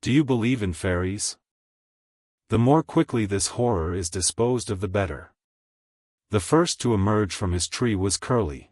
Do you believe in fairies? The more quickly this horror is disposed of the better. The first to emerge from his tree was Curly.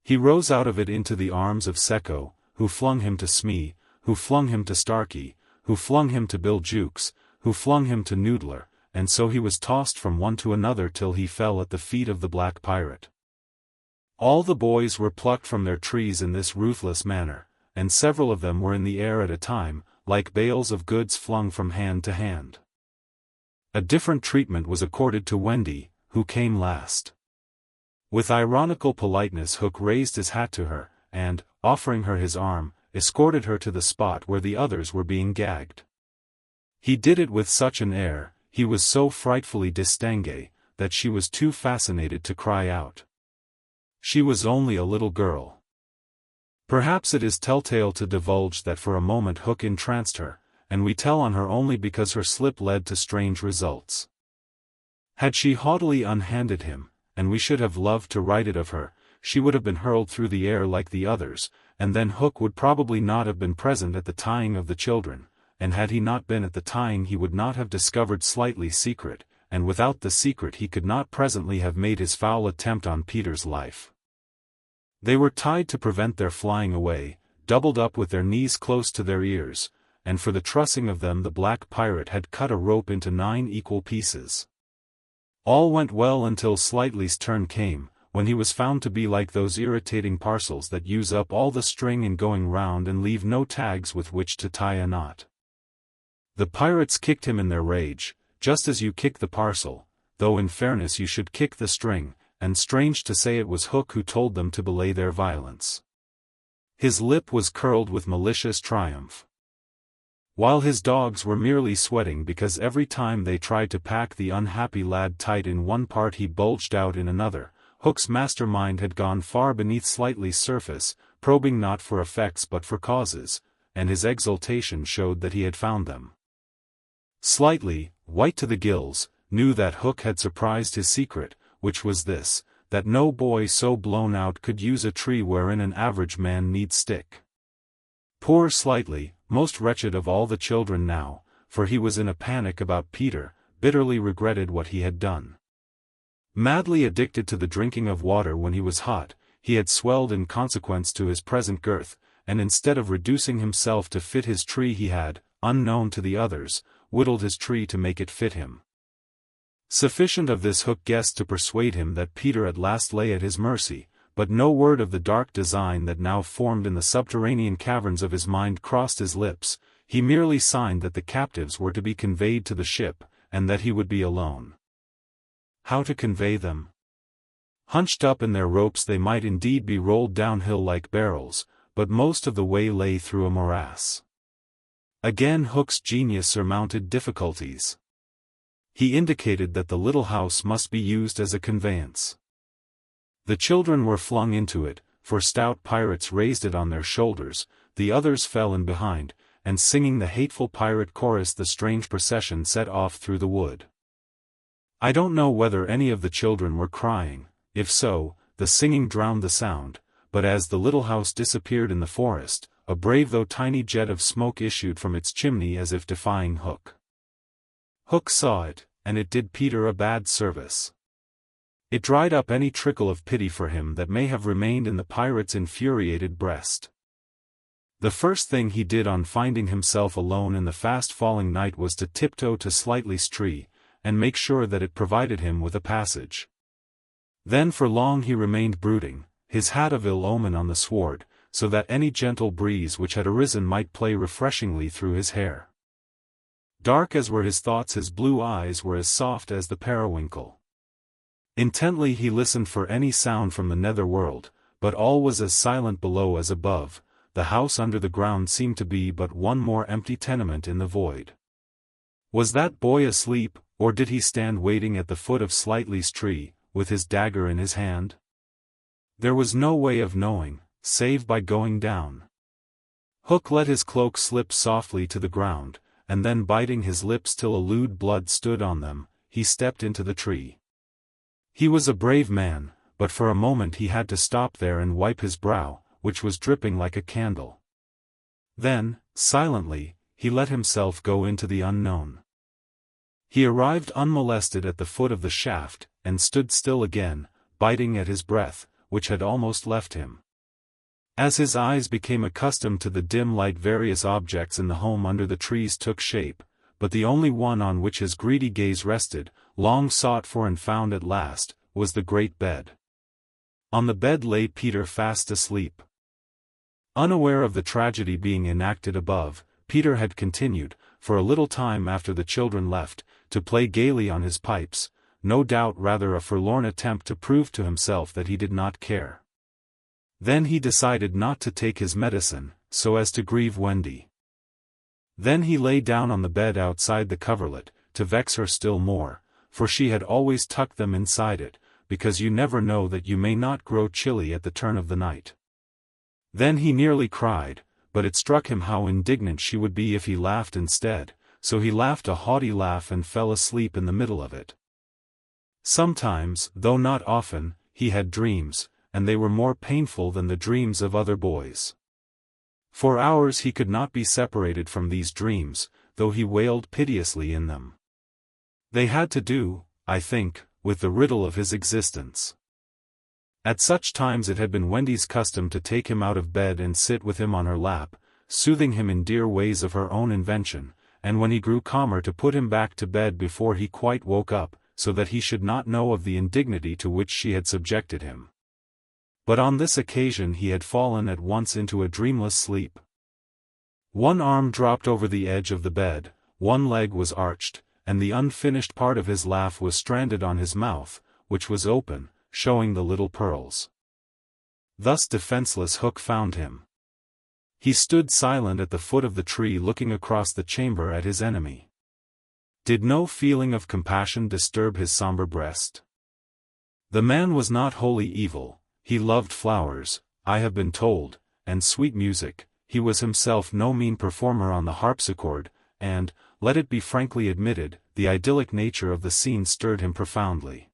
He rose out of it into the arms of Secco, who flung him to Smee, who flung him to Starkey, who flung him to Bill Jukes, who flung him to Noodler, and so he was tossed from one to another till he fell at the feet of the Black Pirate. All the boys were plucked from their trees in this ruthless manner, and several of them were in the air at a time, like bales of goods flung from hand to hand. A different treatment was accorded to Wendy, who came last. With ironical politeness Hook raised his hat to her, and, offering her his arm, escorted her to the spot where the others were being gagged. He did it with such an air, he was so frightfully distingué, that she was too fascinated to cry out. She was only a little girl. Perhaps it is telltale to divulge that for a moment Hook entranced her, and we tell on her only because her slip led to strange results. Had she haughtily unhanded him, and we should have loved to write it of her, she would have been hurled through the air like the others, and then Hook would probably not have been present at the tying of the children, and had he not been at the tying he would not have discovered Slightly's secret, and without the secret he could not presently have made his foul attempt on Peter's life. They were tied to prevent their flying away, doubled up with their knees close to their ears, and for the trussing of them the Black Pirate had cut a rope into 9 equal pieces. All went well until Slightly's turn came, when he was found to be like those irritating parcels that use up all the string in going round and leave no tags with which to tie a knot. The pirates kicked him in their rage, just as you kick the parcel, though in fairness you should kick the string, and strange to say it was Hook who told them to belay their violence. His lip was curled with malicious triumph. While his dogs were merely sweating because every time they tried to pack the unhappy lad tight in one part he bulged out in another, Hook's mastermind had gone far beneath Slightly's surface, probing not for effects but for causes, and his exultation showed that he had found them. Slightly, white to the gills, knew that Hook had surprised his secret, which was this, that no boy so blown out could use a tree wherein an average man need stick. Poor Slightly, most wretched of all the children now, for he was in a panic about Peter, bitterly regretted what he had done. Madly addicted to the drinking of water when he was hot, he had swelled in consequence to his present girth, and instead of reducing himself to fit his tree he had, unknown to the others, whittled his tree to make it fit him. Sufficient of this Hook guessed to persuade him that Peter at last lay at his mercy, but no word of the dark design that now formed in the subterranean caverns of his mind crossed his lips. He merely signed that the captives were to be conveyed to the ship, and that he would be alone. How to convey them? Hunched up in their ropes they might indeed be rolled downhill like barrels, but most of the way lay through a morass. Again Hook's genius surmounted difficulties. He indicated that the little house must be used as a conveyance. The children were flung into it, for stout pirates raised it on their shoulders, the others fell in behind, and singing the hateful pirate chorus the strange procession set off through the wood. I don't know whether any of the children were crying. If so, the singing drowned the sound, but as the little house disappeared in the forest, a brave though tiny jet of smoke issued from its chimney as if defying Hook. Hook saw it, and it did Peter a bad service. It dried up any trickle of pity for him that may have remained in the pirate's infuriated breast. The first thing he did on finding himself alone in the fast-falling night was to tiptoe to Slightly's tree, and make sure that it provided him with a passage. Then for long he remained brooding, his hat of ill omen on the sward, so that any gentle breeze which had arisen might play refreshingly through his hair. Dark as were his thoughts, his blue eyes were as soft as the periwinkle. Intently he listened for any sound from the nether world, but all was as silent below as above. The house under the ground seemed to be but one more empty tenement in the void. Was that boy asleep, or did he stand waiting at the foot of Slightly's tree, with his dagger in his hand? There was no way of knowing, save by going down. Hook let his cloak slip softly to the ground, and then biting his lips till a lewd blood stood on them, he stepped into the tree. He was a brave man, but for a moment he had to stop there and wipe his brow, which was dripping like a candle. Then, silently, he let himself go into the unknown. He arrived unmolested at the foot of the shaft, and stood still again, biting at his breath, which had almost left him. As his eyes became accustomed to the dim light, various objects in the home under the trees took shape, but the only one on which his greedy gaze rested, long sought for and found at last, was the great bed. On the bed lay Peter fast asleep. Unaware of the tragedy being enacted above, Peter had continued, for a little time after the children left, to play gaily on his pipes, no doubt rather a forlorn attempt to prove to himself that he did not care. Then he decided not to take his medicine, so as to grieve Wendy. Then he lay down on the bed outside the coverlet, to vex her still more, for she had always tucked them inside it, because you never know that you may not grow chilly at the turn of the night. Then he nearly cried, but it struck him how indignant she would be if he laughed instead, so he laughed a haughty laugh and fell asleep in the middle of it. Sometimes, though not often, he had dreams, and they were more painful than the dreams of other boys. For hours he could not be separated from these dreams, though he wailed piteously in them. They had to do, I think, with the riddle of his existence. At such times it had been Wendy's custom to take him out of bed and sit with him on her lap, soothing him in dear ways of her own invention, and when he grew calmer to put him back to bed before he quite woke up, so that he should not know of the indignity to which she had subjected him. But on this occasion he had fallen at once into a dreamless sleep. One arm dropped over the edge of the bed, one leg was arched, and the unfinished part of his laugh was stranded on his mouth, which was open, showing the little pearls. Thus defenseless Hook found him. He stood silent at the foot of the tree looking across the chamber at his enemy. Did no feeling of compassion disturb his somber breast? The man was not wholly evil, he loved flowers, I have been told, and sweet music, he was himself no mean performer on the harpsichord, and, let it be frankly admitted, the idyllic nature of the scene stirred him profoundly.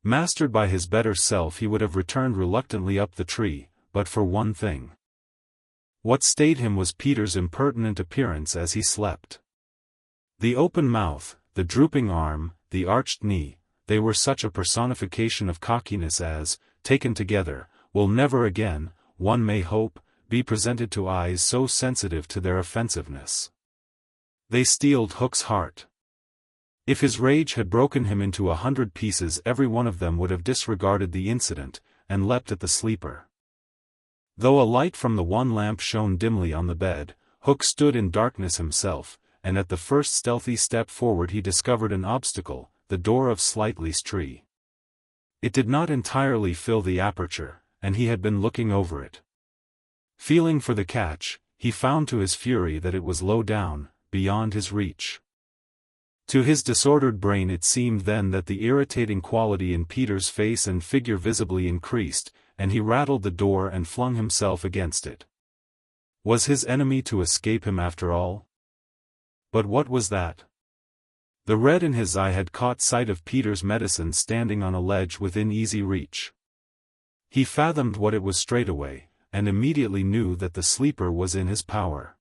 Mastered by his better self he would have returned reluctantly up the tree, but for one thing. What stayed him was Peter's impertinent appearance as he slept. The open mouth, the drooping arm, the arched knee, they were such a personification of cockiness as, taken together, will never again, one may hope, be presented to eyes so sensitive to their offensiveness. They steeled Hook's heart. If his rage had broken him into 100 pieces, every one of them would have disregarded the incident, and leapt at the sleeper. Though a light from the one lamp shone dimly on the bed, Hook stood in darkness himself, and at the first stealthy step forward he discovered an obstacle, the door of Slightly's tree. It did not entirely fill the aperture, and he had been looking over it. Feeling for the catch, he found to his fury that it was low down, beyond his reach. To his disordered brain it seemed then that the irritating quality in Peter's face and figure visibly increased, and he rattled the door and flung himself against it. Was his enemy to escape him after all? But what was that? The red in his eye had caught sight of Peter's medicine standing on a ledge within easy reach. He fathomed what it was straightway, and immediately knew that the sleeper was in his power.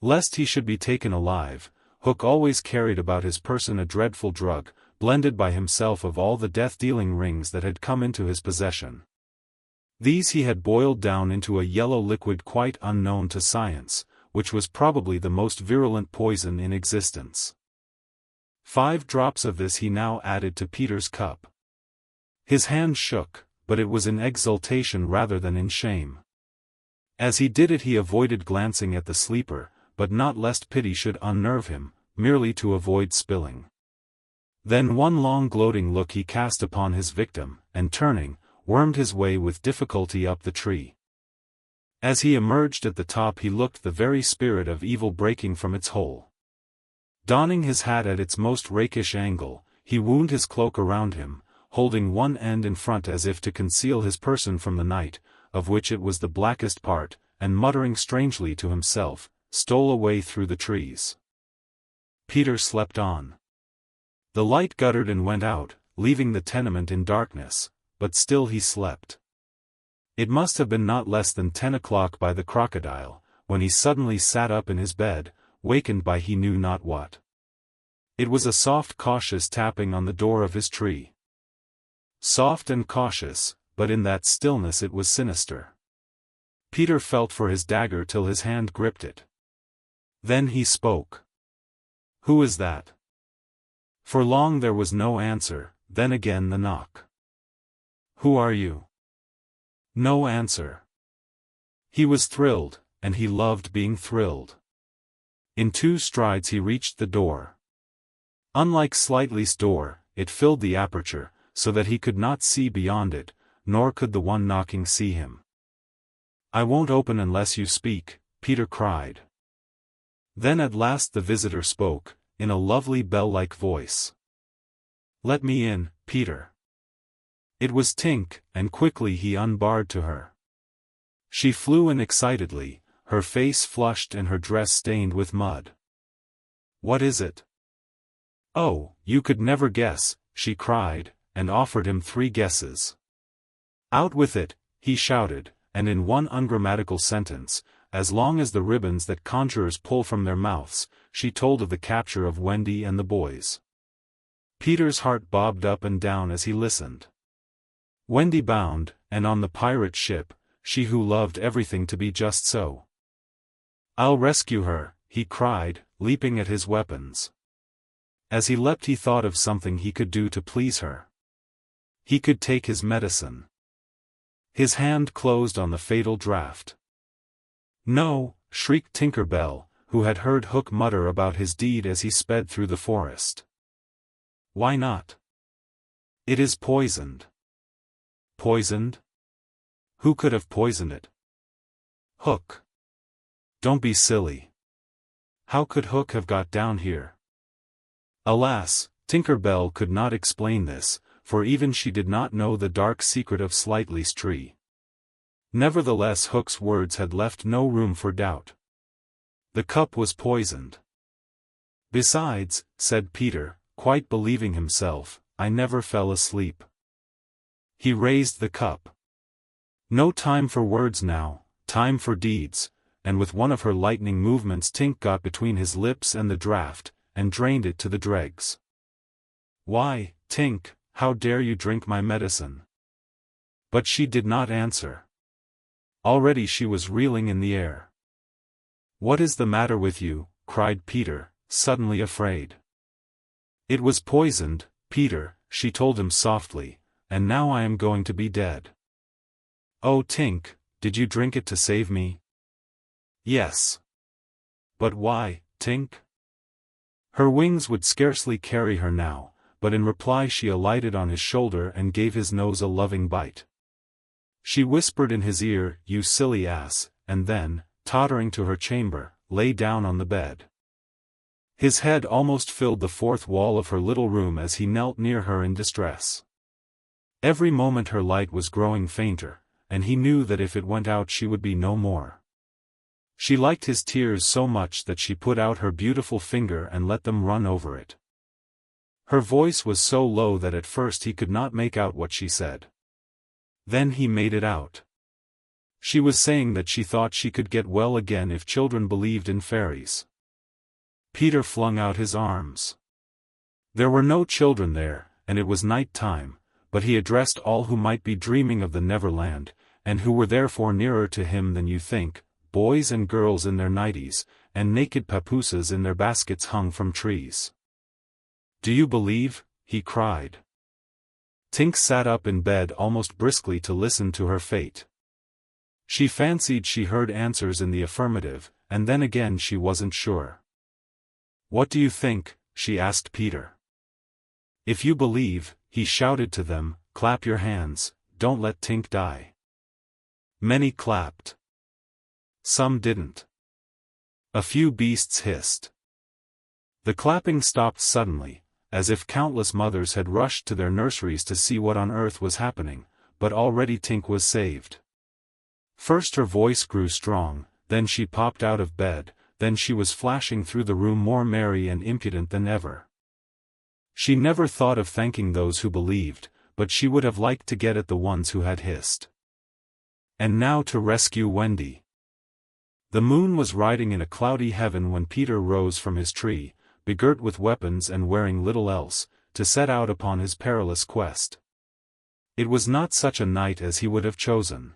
Lest he should be taken alive, Hook always carried about his person a dreadful drug, blended by himself of all the death-dealing rings that had come into his possession. These he had boiled down into a yellow liquid quite unknown to science, which was probably the most virulent poison in existence. 5 drops of this he now added to Peter's cup. His hand shook, but it was in exultation rather than in shame. As he did it he avoided glancing at the sleeper, but not lest pity should unnerve him, merely to avoid spilling. Then one long gloating look he cast upon his victim, and turning, wormed his way with difficulty up the tree. As he emerged at the top he looked the very spirit of evil breaking from its hole. Donning his hat at its most rakish angle, he wound his cloak around him, holding one end in front as if to conceal his person from the night, of which it was the blackest part, and muttering strangely to himself, stole away through the trees. Peter slept on. The light guttered and went out, leaving the tenement in darkness, but still he slept. It must have been not less than 10 o'clock by the crocodile, when he suddenly sat up in his bed, wakened by he knew not what. It was a soft cautious tapping on the door of his tree. Soft and cautious, but in that stillness it was sinister. Peter felt for his dagger till his hand gripped it. Then he spoke. "Who is that?" For long there was no answer, then again the knock. "Who are you?" No answer. He was thrilled, and he loved being thrilled. In 2 strides he reached the door. Unlike XIII's door, it filled the aperture, so that he could not see beyond it, nor could the one knocking see him. "I won't open unless you speak," Peter cried. Then at last the visitor spoke, in a lovely bell-like voice. "Let me in, Peter." It was Tink, and quickly he unbarred to her. She flew in excitedly, her face flushed and her dress stained with mud. "What is it?" "Oh, you could never guess," she cried, and offered him 3 guesses. "Out with it," he shouted, and in one ungrammatical sentence, as long as the ribbons that conjurers pull from their mouths, she told of the capture of Wendy and the boys. Peter's heart bobbed up and down as he listened. Wendy bound, and on the pirate ship, she who loved everything to be just so. "I'll rescue her," he cried, leaping at his weapons. As he leapt he thought of something he could do to please her. He could take his medicine. His hand closed on the fatal draught. "No," shrieked Tinker Bell, who had heard Hook mutter about his deed as he sped through the forest. "Why not?" "It is poisoned." "Poisoned? Who could have poisoned it?" "Hook." "Don't be silly. How could Hook have got down here?" Alas, Tinker Bell could not explain this, for even she did not know the dark secret of XIII's tree. Nevertheless Hook's words had left no room for doubt. The cup was poisoned. "Besides," said Peter, quite believing himself, "I never fell asleep." He raised the cup. No time for words now, time for deeds, and with one of her lightning movements Tink got between his lips and the draught, and drained it to the dregs. "Why, Tink, how dare you drink my medicine?" But she did not answer. Already she was reeling in the air. "What is the matter with you?" cried Peter, suddenly afraid. "It was poisoned, Peter," she told him softly, "and now I am going to be dead." "Oh Tink, did you drink it to save me?" "Yes." "But why, Tink?" Her wings would scarcely carry her now, but in reply she alighted on his shoulder and gave his nose a loving bite. She whispered in his ear, "You silly ass," and then, tottering to her chamber, lay down on the bed. His head almost filled the 4th wall of her little room as he knelt near her in distress. Every moment her light was growing fainter, and he knew that if it went out she would be no more. She liked his tears so much that she put out her beautiful finger and let them run over it. Her voice was so low that at first he could not make out what she said. Then he made it out. She was saying that she thought she could get well again if children believed in fairies. Peter flung out his arms. There were no children there, and it was night time, but he addressed all who might be dreaming of the Neverland, and who were therefore nearer to him than you think, boys and girls in their nighties, and naked papooses in their baskets hung from trees. "Do you believe?" he cried. Tink sat up in bed almost briskly to listen to her fate. She fancied she heard answers in the affirmative, and then again she wasn't sure. "What do you think?" she asked Peter. "If you believe," he shouted to them, "clap your hands, don't let Tink die." Many clapped. Some didn't. A few beasts hissed. The clapping stopped suddenly, as if countless mothers had rushed to their nurseries to see what on earth was happening, but already Tink was saved. First her voice grew strong, then she popped out of bed, then she was flashing through the room more merry and impudent than ever. She never thought of thanking those who believed, but she would have liked to get at the ones who had hissed. And now to rescue Wendy. The moon was riding in a cloudy heaven when Peter rose from his tree, begirt with weapons and wearing little else, to set out upon his perilous quest. It was not such a night as he would have chosen.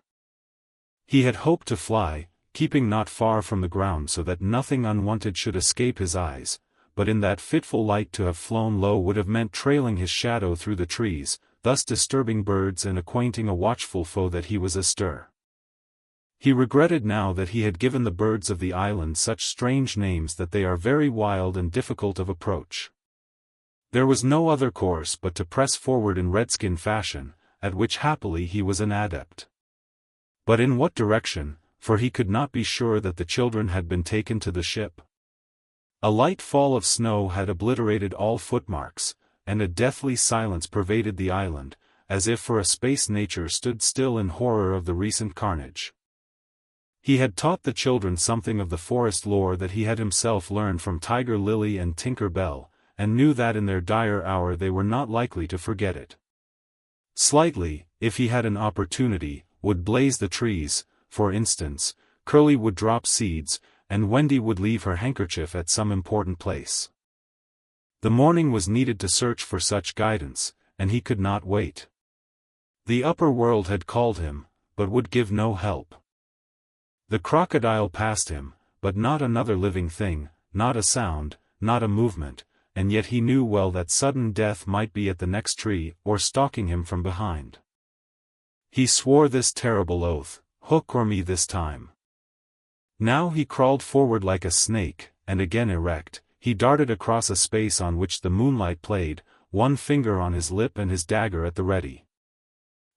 He had hoped to fly, keeping not far from the ground so that nothing unwanted should escape his eyes, but in that fitful light to have flown low would have meant trailing his shadow through the trees, thus disturbing birds and acquainting a watchful foe that he was astir. He regretted now that he had given the birds of the island such strange names that they are very wild and difficult of approach. There was no other course but to press forward in redskin fashion, at which happily he was an adept. But in what direction, for he could not be sure that the children had been taken to the ship. A light fall of snow had obliterated all footmarks, and a deathly silence pervaded the island, as if for a space nature stood still in horror of the recent carnage. He had taught the children something of the forest lore that he had himself learned from Tiger Lily and Tinker Bell, and knew that in their dire hour they were not likely to forget it. Slightly, if he had an opportunity, would blaze the trees, for instance, Curly would drop seeds, and Wendy would leave her handkerchief at some important place. The morning was needed to search for such guidance, and he could not wait. The upper world had called him, but would give no help. The crocodile passed him, but not another living thing, not a sound, not a movement, and yet he knew well that sudden death might be at the next tree, or stalking him from behind. He swore this terrible oath, hook or me this time. Now he crawled forward like a snake, and again erect, he darted across a space on which the moonlight played, one finger on his lip and his dagger at the ready.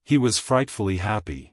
He was frightfully happy.